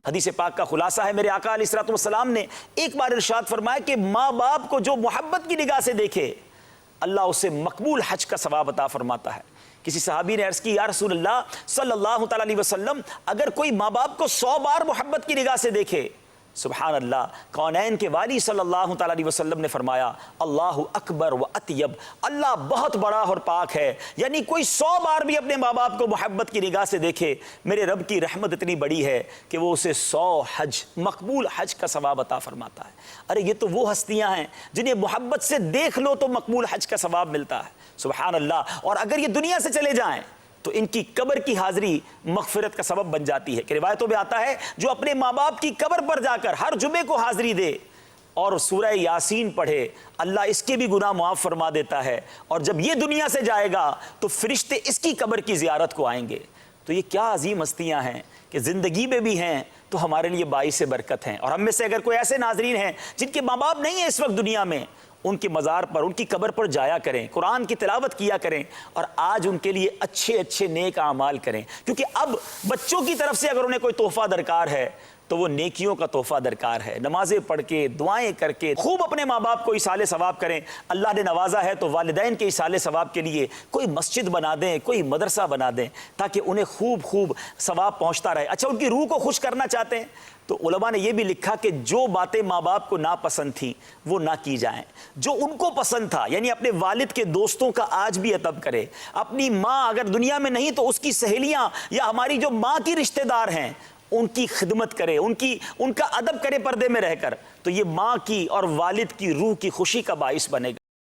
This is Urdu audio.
حدیث پاک کا خلاصہ ہے، میرے آقا علیہ الصلوۃ والسلام نے ایک بار ارشاد فرمایا کہ ماں باپ کو جو محبت کی نگاہ سے دیکھے اللہ اسے مقبول حج کا ثواب عطا فرماتا ہے۔ کسی صحابی نے عرض کی یا رسول اللہ صلی اللہ تعالی علیہ وسلم، اگر کوئی ماں باپ کو 100 بار محبت کی نگاہ سے دیکھے، سبحان اللہ، کونین کے والی صلی اللہ تعالی علیہ وسلم نے فرمایا اللہ اکبر و اطیب، اللہ بہت بڑا اور پاک ہے، یعنی کوئی 100 بار بھی اپنے ماں باپ کو محبت کی نگاہ سے دیکھے، میرے رب کی رحمت اتنی بڑی ہے کہ وہ اسے 100 حج، مقبول حج کا ثواب عطا فرماتا ہے۔ ارے یہ تو وہ ہستیاں ہیں جنہیں محبت سے دیکھ لو تو مقبول حج کا ثواب ملتا ہے، سبحان اللہ۔ اور اگر یہ دنیا سے چلے جائیں تو ان کی قبر کی حاضری مغفرت کا سبب بن جاتی ہے کہ روایتوں میں آتا ہے جو اپنے ماں باپ کی قبر پر جا کر ہر جمعے کو حاضری دے اور سورہ یاسین پڑھے، اللہ اس کے بھی گناہ معاف فرما دیتا ہے، اور جب یہ دنیا سے جائے گا تو فرشتے اس کی قبر کی زیارت کو آئیں گے۔ تو یہ کیا عظیم ہستیاں ہیں کہ زندگی میں بھی ہیں تو ہمارے لیے باعث برکت ہیں۔ اور ہم میں سے اگر کوئی ایسے ناظرین ہیں جن کے ماں باپ نہیں ہیں اس وقت دنیا میں، ان کے مزار پر، ان کی قبر پر جایا کریں، قرآن کی تلاوت کیا کریں، اور آج ان کے لیے اچھے اچھے نیک اعمال کریں، کیونکہ اب بچوں کی طرف سے اگر انہیں کوئی تحفہ درکار ہے تو وہ نیکیوں کا تحفہ درکار ہے۔ نمازیں پڑھ کے، دعائیں کر کے خوب اپنے ماں باپ کو ایصال ثواب کریں۔ اللہ نے نوازا ہے تو والدین کے ایصال ثواب کے لیے کوئی مسجد بنا دیں، کوئی مدرسہ بنا دیں، تاکہ انہیں خوب ثواب پہنچتا رہے۔ اچھا، ان کی روح کو خوش کرنا چاہتے ہیں تو علماء نے یہ بھی لکھا کہ جو باتیں ماں باپ کو ناپسند تھیں وہ نہ کی جائیں، جو ان کو پسند تھا، یعنی اپنے والد کے دوستوں کا آج بھی ادب کرے، اپنی ماں اگر دنیا میں نہیں تو اس کی سہیلیاں یا ہماری جو ماں کی رشتہ دار ہیں ان کی خدمت کرے، ان کا ادب کرے پردے میں رہ کر، تو یہ ماں کی اور والد کی روح کی خوشی کا باعث بنے گا۔